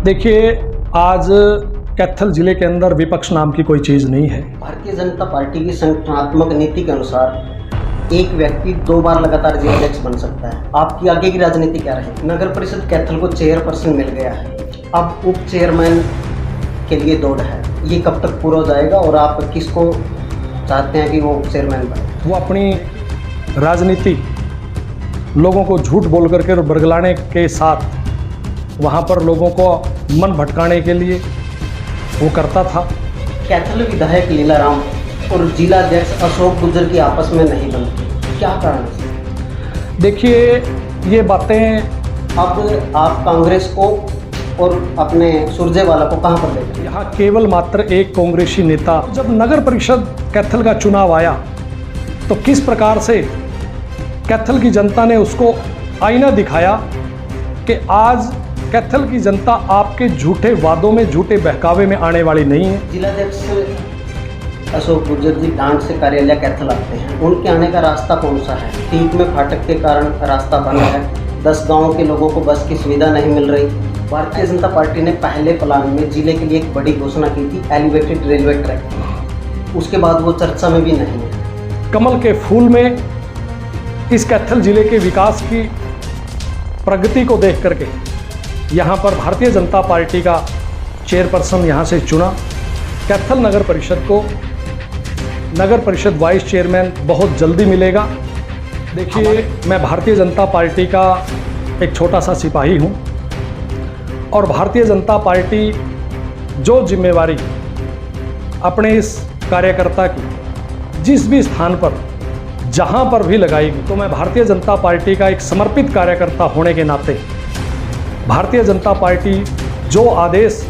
देखिए, आज कैथल जिले के अंदर विपक्ष नाम की कोई चीज़ नहीं है। भारतीय जनता पार्टी की संगठनात्मक नीति के अनुसार एक व्यक्ति 2 बार लगातार जिलाध्यक्ष बन सकता है। आपकी आगे की राजनीति क्या रहेगी? नगर परिषद कैथल को चेयरपर्सन मिल गया है, अब उप चेयरमैन के लिए दौड़ है। ये कब तक पूरा हो जाएगा और आप किसको चाहते हैं कि वो उप चेयरमैन बने? वो अपनी राजनीति लोगों को झूठ बोल करके और बरगलाने के साथ वहाँ पर लोगों को मन भटकाने के लिए वो करता था। कैथल विधायक लीलाराम और जिलाध्यक्ष अशोक गुर्जर की आपस में नहीं बनती, क्या कारण है? देखिए, ये बातें अब आप कांग्रेस को और अपने सुरजेवाला को कहाँ पर लेते हैं? यहाँ केवल मात्र एक कांग्रेसी नेता, जब नगर परिषद कैथल का चुनाव आया तो किस प्रकार से कैथल की जनता ने उसको आईना दिखाया कि आज कैथल की जनता आपके झूठे वादों में, झूठे बहकावे में आने वाली नहीं है। जिलाध्यक्ष अशोक गुर्जर जी डांट से कार्यालय कैथल आते हैं, उनके आने का रास्ता कौन सा है? ठीक में फाटक के कारण रास्ता बंद है, 10 गाँव के लोगों को बस की सुविधा नहीं मिल रही। भारतीय जनता पार्टी ने पहले प्लान में जिले के लिए एक बड़ी घोषणा की थी, एलिवेटेड रेलवे ट्रैक, उसके बाद वो चर्चा में भी नहीं है। कमल के फूल में इस कैथल जिले के विकास की प्रगति को देख करके यहाँ पर भारतीय जनता पार्टी का चेयरपर्सन यहाँ से चुना। कैथल नगर परिषद को नगर परिषद वाइस चेयरमैन बहुत जल्दी मिलेगा। देखिए, मैं भारतीय जनता पार्टी का एक छोटा सा सिपाही हूँ और भारतीय जनता पार्टी जो जिम्मेवारी अपने इस कार्यकर्ता की जिस भी स्थान पर जहाँ पर भी लगाएगी, तो मैं भारतीय जनता पार्टी का एक समर्पित कार्यकर्ता होने के नाते भारतीय जनता पार्टी जो आदेश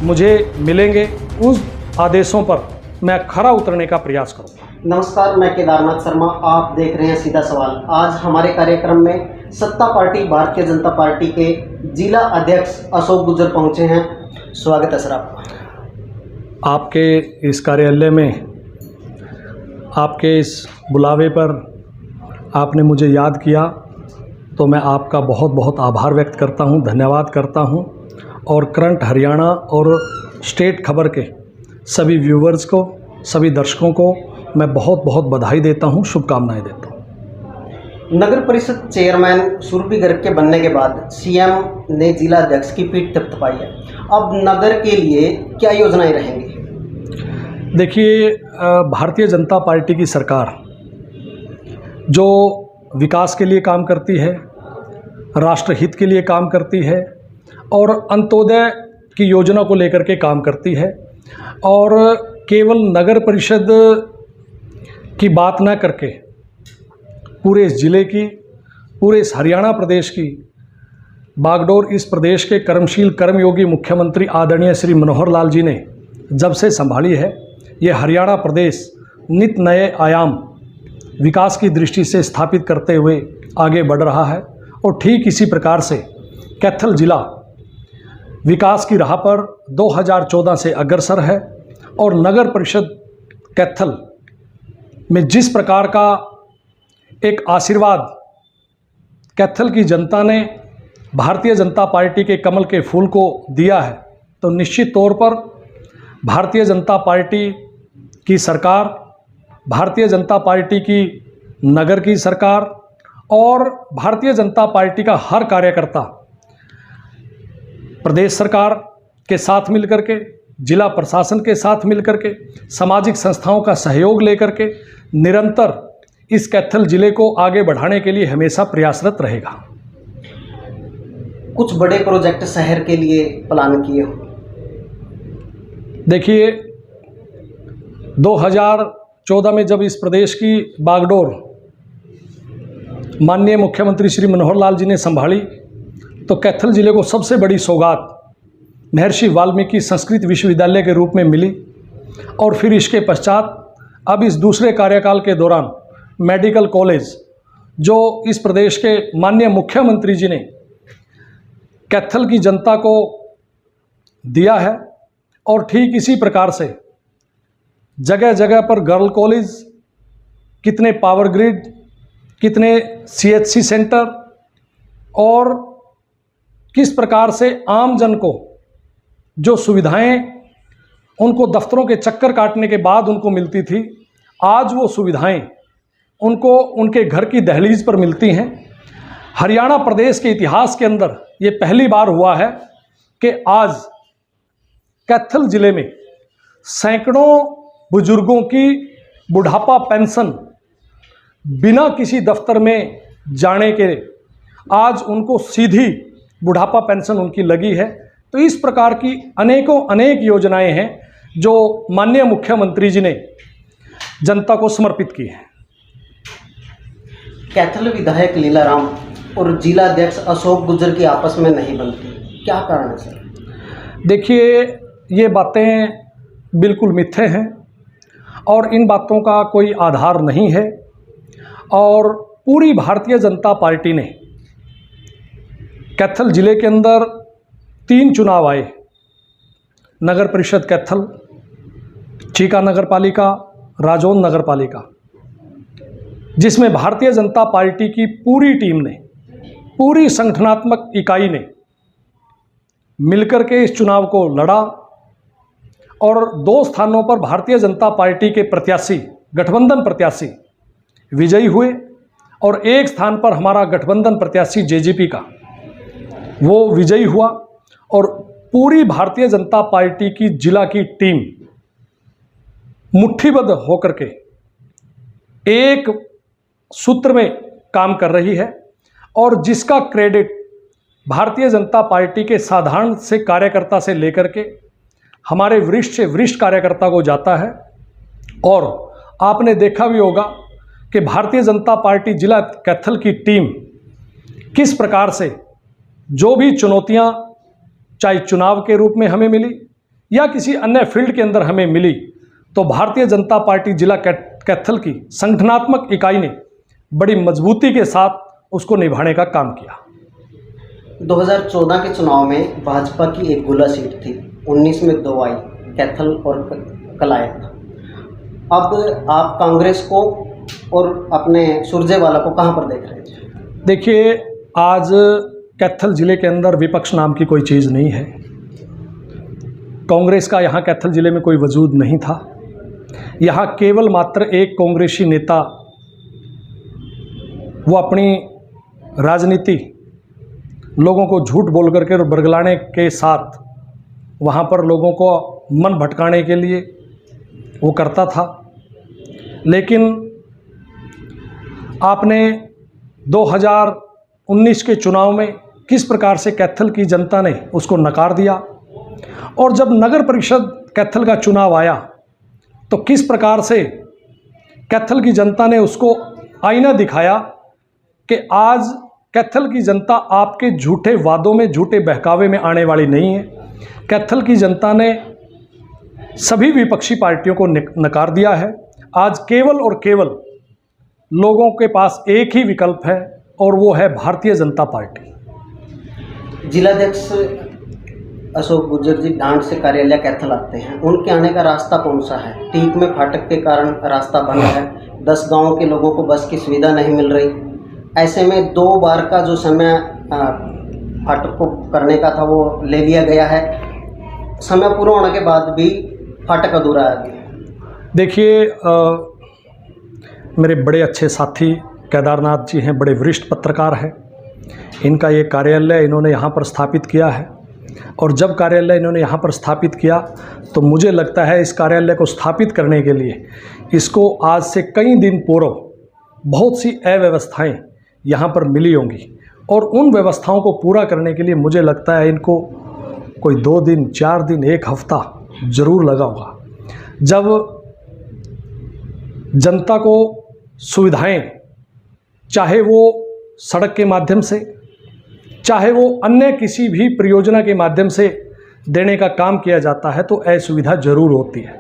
मुझे मिलेंगे उस आदेशों पर मैं खरा उतरने का प्रयास करूँगा। नमस्कार, मैं केदारनाथ शर्मा, आप देख रहे हैं सीधा सवाल। आज हमारे कार्यक्रम में सत्ता पार्टी भारतीय जनता पार्टी के जिला अध्यक्ष अशोक गुर्जर पहुंचे हैं। स्वागत है सर आपका। आपके इस कार्यालय में, आपके इस बुलावे पर आपने मुझे याद किया तो मैं आपका बहुत बहुत आभार व्यक्त करता हूं, धन्यवाद करता हूं। और करंट हरियाणा और स्टेट खबर के सभी व्यूवर्स को, सभी दर्शकों को मैं बहुत बहुत बधाई देता हूं, शुभकामनाएं देता हूं। नगर परिषद चेयरमैन सुरभि गर्ग के बनने के बाद सीएम ने जिला अध्यक्ष की पीठ थपथपाई है। अब नगर के लिए क्या योजनाएं रहेंगी? देखिए, भारतीय जनता पार्टी की सरकार जो विकास के लिए काम करती है, राष्ट्रहित के लिए काम करती है और अंत्योदय की योजना को लेकर के काम करती है, और केवल नगर परिषद की बात न करके पूरे इस जिले की, पूरे इस हरियाणा प्रदेश की बागडोर इस प्रदेश के कर्मशील कर्मयोगी मुख्यमंत्री आदरणीय श्री मनोहर लाल जी ने जब से संभाली है, ये हरियाणा प्रदेश नित नए आयाम विकास की दृष्टि से स्थापित करते हुए आगे बढ़ रहा है। और ठीक इसी प्रकार से कैथल जिला विकास की राह पर 2014 से अग्रसर है। और नगर परिषद कैथल में जिस प्रकार का एक आशीर्वाद कैथल की जनता ने भारतीय जनता पार्टी के कमल के फूल को दिया है, तो निश्चित तौर पर भारतीय जनता पार्टी की सरकार, भारतीय जनता पार्टी की नगर की सरकार और भारतीय जनता पार्टी का हर कार्यकर्ता प्रदेश सरकार के साथ मिलकर के, जिला प्रशासन के साथ मिलकर के, सामाजिक संस्थाओं का सहयोग लेकर के निरंतर इस कैथल जिले को आगे बढ़ाने के लिए हमेशा प्रयासरत रहेगा। कुछ बड़े प्रोजेक्ट शहर के लिए प्लान किए हो? देखिए, 2014 में जब इस प्रदेश की बागडोर माननीय मुख्यमंत्री श्री मनोहर लाल जी ने संभाली, तो कैथल जिले को सबसे बड़ी सौगात महर्षि वाल्मीकि संस्कृत विश्वविद्यालय के रूप में मिली। और फिर इसके पश्चात अब इस दूसरे कार्यकाल के दौरान मेडिकल कॉलेज जो इस प्रदेश के माननीय मुख्यमंत्री जी ने कैथल की जनता को दिया है। और ठीक इसी प्रकार से जगह जगह पर गर्ल कॉलेज, कितने पावर ग्रिड, कितने सीएचसी सेंटर और किस प्रकार से आम जन को जो सुविधाएं उनको दफ्तरों के चक्कर काटने के बाद उनको मिलती थी, आज वो सुविधाएं उनको उनके घर की दहलीज पर मिलती हैं। हरियाणा प्रदेश के इतिहास के अंदर ये पहली बार हुआ है कि आज कैथल जिले में सैकड़ों बुजुर्गों की बुढ़ापा पेंशन बिना किसी दफ्तर में जाने के आज उनको सीधी बुढ़ापा पेंशन उनकी लगी है। तो इस प्रकार की अनेक योजनाएं हैं जो माननीय मुख्यमंत्री जी ने जनता को समर्पित की है। कैथल विधायक लीलाराम और जिला अध्यक्ष अशोक गुर्जर की आपस में नहीं बनती, क्या कारण है सर? देखिए, ये बातें बिल्कुल मिथ्ये हैं और इन बातों का कोई आधार नहीं है। और पूरी भारतीय जनता पार्टी ने कैथल जिले के अंदर 3 चुनाव आए, नगर परिषद कैथल, चीका नगर पालिका, राजौंद नगर पालिका, जिसमें भारतीय जनता पार्टी की पूरी टीम ने, पूरी संगठनात्मक इकाई ने मिलकर के इस चुनाव को लड़ा और 2 स्थानों पर भारतीय जनता पार्टी के प्रत्याशी, गठबंधन प्रत्याशी विजयी हुए और 1 स्थान पर हमारा गठबंधन प्रत्याशी जेजेपी का वो विजयी हुआ। और पूरी भारतीय जनता पार्टी की जिला की टीम मुट्ठीबद्ध होकर के एक सूत्र में काम कर रही है और जिसका क्रेडिट भारतीय जनता पार्टी के साधारण से कार्यकर्ता से लेकर के हमारे वरिष्ठ से वरिष्ठ कार्यकर्ता को जाता है। और आपने देखा भी होगा कि भारतीय जनता पार्टी जिला कैथल की टीम किस प्रकार से जो भी चुनौतियां चाहे चुनाव के रूप में हमें मिली या किसी अन्य फील्ड के अंदर हमें मिली, तो भारतीय जनता पार्टी जिला कैथल की संगठनात्मक इकाई ने बड़ी मजबूती के साथ उसको निभाने का काम किया। 2014 के चुनाव में भाजपा की एक गुला सीट थी, 19 में 2 आई, कैथल और कलायत। अब आप कांग्रेस को और अपने सुरजेवाला को कहां पर देख रहे हैं? देखिए, आज कैथल जिले के अंदर विपक्ष नाम की कोई चीज़ नहीं है। कांग्रेस का यहाँ कैथल जिले में कोई वजूद नहीं था। यहाँ केवल मात्र एक कांग्रेसी नेता वो अपनी राजनीति लोगों को झूठ बोल करके और बरगलाने के साथ वहाँ पर लोगों को मन भटकाने के लिए वो करता था। लेकिन आपने 2019 के चुनाव में किस प्रकार से कैथल की जनता ने उसको नकार दिया और जब नगर परिषद कैथल का चुनाव आया तो किस प्रकार से कैथल की जनता ने उसको आईना दिखाया कि आज कैथल की जनता आपके झूठे वादों में, झूठे बहकावे में आने वाली नहीं है। कैथल की जनता ने सभी विपक्षी पार्टियों को नकार दिया है। आज केवल और केवल लोगों के पास एक ही विकल्प है और वो है भारतीय जनता पार्टी। जिलाध्यक्ष अशोक गुर्जर जी डांड से कार्यालय कैथल आते हैं, उनके आने का रास्ता कौन सा है? टीक में फाटक के कारण रास्ता बंद है, 10 गांवों के लोगों को बस की सुविधा नहीं मिल रही। ऐसे में 2 बार का जो समय फाटक को करने का था वो ले लिया गया है। समय पूरा होने के बाद भी फाटक अधूरा है। देखिए, मेरे बड़े अच्छे साथी केदारनाथ जी हैं, बड़े वरिष्ठ पत्रकार हैं। इनका ये कार्यालय इन्होंने यहाँ पर स्थापित किया है और जब कार्यालय इन्होंने यहाँ पर स्थापित किया तो मुझे लगता है इस कार्यालय को स्थापित करने के लिए इसको आज से कई दिन पूर्व बहुत सी अव्यवस्थाएं यहाँ पर मिली होंगी और उन व्यवस्थाओं को पूरा करने के लिए मुझे लगता है इनको कोई 2 दिन, 4 दिन, 1 हफ्ता ज़रूर लगा होगा। जब जनता को सुविधाएं, चाहे वो सड़क के माध्यम से, चाहे वो अन्य किसी भी परियोजना के माध्यम से देने का काम किया जाता है तो असुविधा ज़रूर होती है।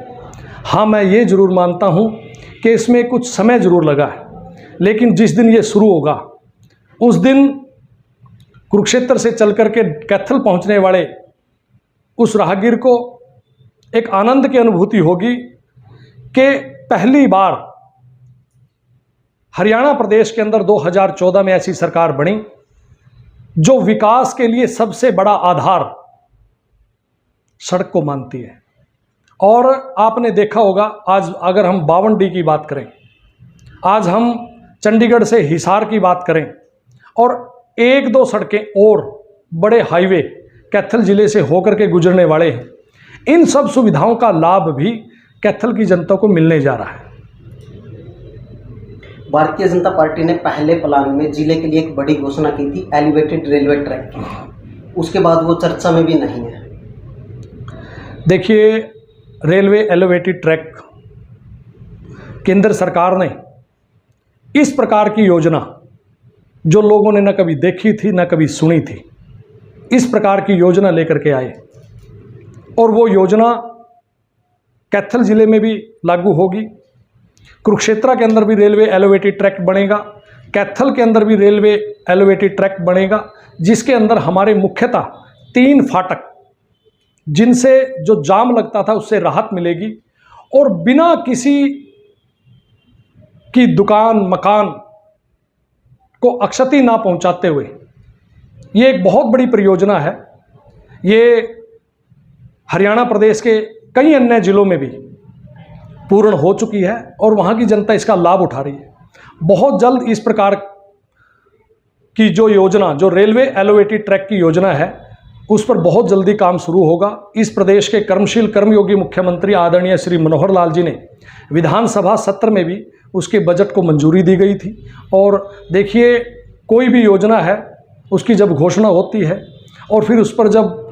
हाँ, मैं ये ज़रूर मानता हूँ कि इसमें कुछ समय ज़रूर लगा है, लेकिन जिस दिन ये शुरू होगा उस दिन कुरुक्षेत्र से चल कर के कैथल पहुँचने वाले उस राहगीर को एक आनंद की अनुभूति होगी कि पहली बार हरियाणा प्रदेश के अंदर 2014 में ऐसी सरकार बनी जो विकास के लिए सबसे बड़ा आधार सड़क को मानती है। और आपने देखा होगा, आज अगर हम 52D की बात करें, आज हम चंडीगढ़ से हिसार की बात करें, और एक दो सड़कें और बड़े हाईवे कैथल ज़िले से होकर के गुजरने वाले हैं, इन सब सुविधाओं का लाभ भी कैथल की जनता को मिलने जा रहा है। भारतीय जनता पार्टी ने पहले प्लान में जिले के लिए एक बड़ी घोषणा की थी, एलिवेटेड रेलवे ट्रैक की। उसके बाद वो चर्चा में भी नहीं है। देखिए, रेलवे एलिवेटेड ट्रैक केंद्र सरकार ने इस प्रकार की योजना, जो लोगों ने न कभी देखी थी न कभी सुनी थी, इस प्रकार की योजना लेकर के आए, और वो योजना कैथल ज़िले में भी लागू होगी। कुरुक्षेत्र के अंदर भी रेलवे एलिवेटेड ट्रैक बनेगा, कैथल के अंदर भी रेलवे एलिवेटेड ट्रैक बनेगा, जिसके अंदर हमारे मुख्यतः 3 फाटक, जिनसे जो जाम लगता था उससे राहत मिलेगी, और बिना किसी की दुकान मकान को अक्षति ना पहुंचाते हुए, ये एक बहुत बड़ी परियोजना है। ये हरियाणा प्रदेश के कई अन्य जिलों में भी पूर्ण हो चुकी है और वहाँ की जनता इसका लाभ उठा रही है। बहुत जल्द इस प्रकार की जो योजना, जो रेलवे एलिवेटेड ट्रैक की योजना है, उस पर बहुत जल्दी काम शुरू होगा। इस प्रदेश के कर्मशील कर्मयोगी मुख्यमंत्री आदरणीय श्री मनोहर लाल जी ने विधानसभा सत्र में भी उसके बजट को मंजूरी दी गई थी। और देखिए, कोई भी योजना है उसकी जब घोषणा होती है और फिर उस पर जब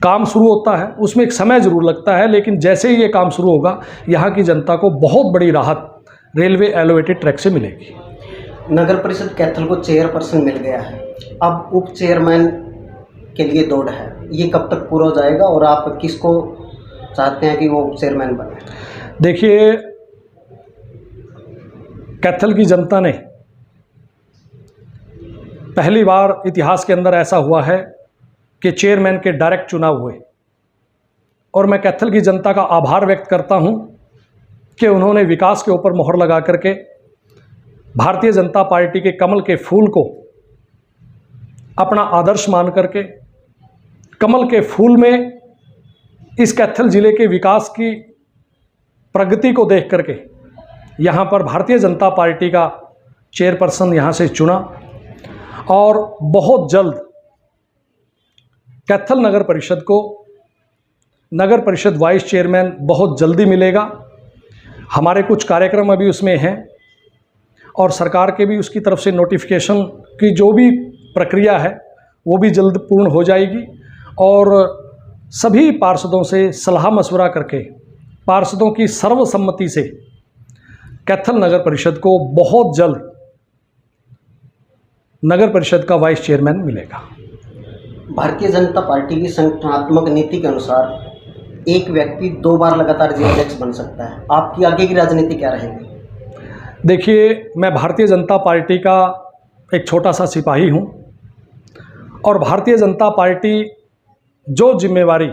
काम शुरू होता है, उसमें एक समय ज़रूर लगता है, लेकिन जैसे ही ये काम शुरू होगा, यहाँ की जनता को बहुत बड़ी राहत रेलवे एलिवेटेड ट्रैक से मिलेगी। नगर परिषद कैथल को चेयरपर्सन मिल गया है, अब उप चेयरमैन के लिए दौड़ है, ये कब तक पूरा हो जाएगा और आप किसको चाहते हैं कि वो उप चेयरमैन बने? देखिए, कैथल की जनता ने पहली बार इतिहास के अंदर ऐसा हुआ है कि चेयरमैन के डायरेक्ट चुनाव हुए, और मैं कैथल की जनता का आभार व्यक्त करता हूं कि उन्होंने विकास के ऊपर मोहर लगा करके भारतीय जनता पार्टी के कमल के फूल को अपना आदर्श मान करके, कमल के फूल में इस कैथल ज़िले के विकास की प्रगति को देख करके यहाँ पर भारतीय जनता पार्टी का चेयरपर्सन यहाँ से चुना। और बहुत जल्द कैथल नगर परिषद को नगर परिषद वाइस चेयरमैन बहुत जल्दी मिलेगा। हमारे कुछ कार्यक्रम अभी उसमें हैं और सरकार के भी उसकी तरफ से नोटिफिकेशन की जो भी प्रक्रिया है वो भी जल्द पूर्ण हो जाएगी। और सभी पार्षदों से सलाह मशवरा करके, पार्षदों की सर्वसम्मति से कैथल नगर परिषद को बहुत जल्द नगर परिषद का वाइस चेयरमैन मिलेगा। भारतीय जनता पार्टी की संगठनात्मक नीति के अनुसार एक व्यक्ति 2 बार लगातार जिलाध्यक्ष बन सकता है, आपकी आगे की राजनीति क्या रहेगी? देखिए, मैं भारतीय जनता पार्टी का एक छोटा सा सिपाही हूं, और भारतीय जनता पार्टी जो जिम्मेवारी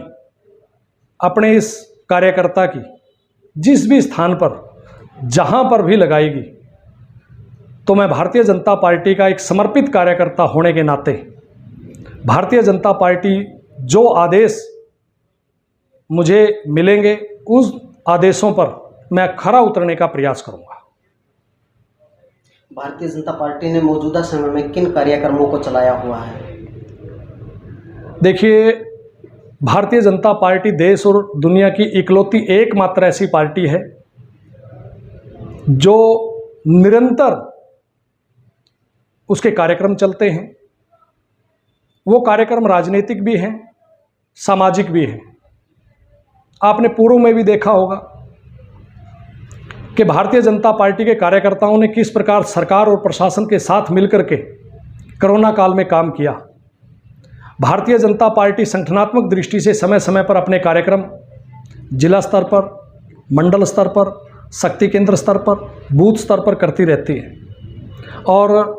अपने इस कार्यकर्ता की जिस भी स्थान पर जहां पर भी लगाएगी, तो मैं भारतीय जनता पार्टी का एक समर्पित कार्यकर्ता होने के नाते भारतीय जनता पार्टी जो आदेश मुझे मिलेंगे, उस आदेशों पर मैं खरा उतरने का प्रयास करूंगा। भारतीय जनता पार्टी ने मौजूदा समय में किन कार्यक्रमों को चलाया हुआ है? देखिए, भारतीय जनता पार्टी देश और दुनिया की इकलौती एकमात्र ऐसी पार्टी है जो निरंतर उसके कार्यक्रम चलते हैं। वो कार्यक्रम राजनीतिक भी हैं, सामाजिक भी हैं। आपने पूर्व में भी देखा होगा कि भारतीय जनता पार्टी के कार्यकर्ताओं ने किस प्रकार सरकार और प्रशासन के साथ मिलकर के कोरोना काल में काम किया। भारतीय जनता पार्टी संगठनात्मक दृष्टि से समय समय पर अपने कार्यक्रम जिला स्तर पर, मंडल स्तर पर, शक्ति केंद्र स्तर पर, बूथ स्तर पर करती रहती है। और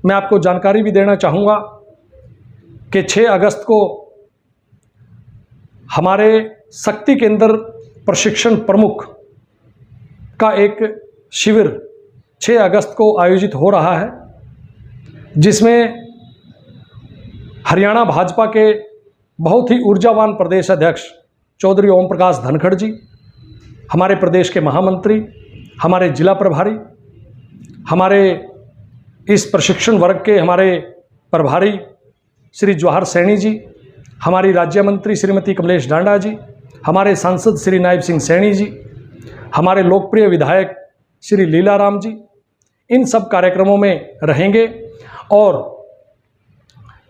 मैं आपको जानकारी भी देना चाहूँगा कि 6 अगस्त को हमारे शक्ति केंद्र प्रशिक्षण प्रमुख का एक शिविर 6 अगस्त को आयोजित हो रहा है, जिसमें हरियाणा भाजपा के बहुत ही ऊर्जावान प्रदेश अध्यक्ष चौधरी ओम प्रकाश धनखड़ जी, हमारे प्रदेश के महामंत्री, हमारे जिला प्रभारी, हमारे इस प्रशिक्षण वर्ग के हमारे प्रभारी श्री जवाहर सैनी जी, हमारी राज्य मंत्री श्रीमती कमलेश डांडा जी, हमारे सांसद श्री नायब सिंह सैनी जी, हमारे लोकप्रिय विधायक श्री लीलाराम जी, इन सब कार्यक्रमों में रहेंगे और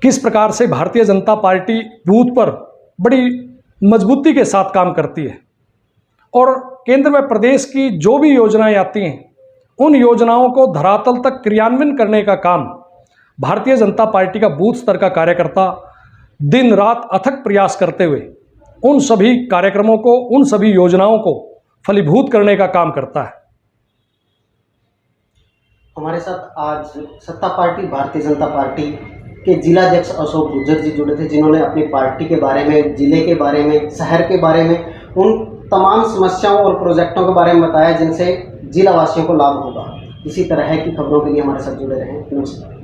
किस प्रकार से भारतीय जनता पार्टी बूथ पर बड़ी मजबूती के साथ काम करती है और केंद्र व प्रदेश की जो भी योजनाएं आती हैं उन योजनाओं को धरातल तक क्रियान्वयन करने का काम भारतीय जनता पार्टी का बूथ स्तर का कार्यकर्ता दिन रात अथक प्रयास करते हुए उन सभी कार्यक्रमों को, उन सभी योजनाओं को फलीभूत करने का काम करता है। हमारे साथ आज सत्ता पार्टी भारतीय जनता पार्टी के जिला अध्यक्ष अशोक गुर्जर जी जुड़े थे, जिन्होंने अपनी पार्टी के बारे में, जिले के बारे में, शहर के बारे में, उन तमाम समस्याओं और प्रोजेक्टों के बारे में बताया जिनसे जिला वासियों को लाभ होगा। इसी तरह की खबरों के लिए हमारे साथ जुड़े रहें। नमस्कार।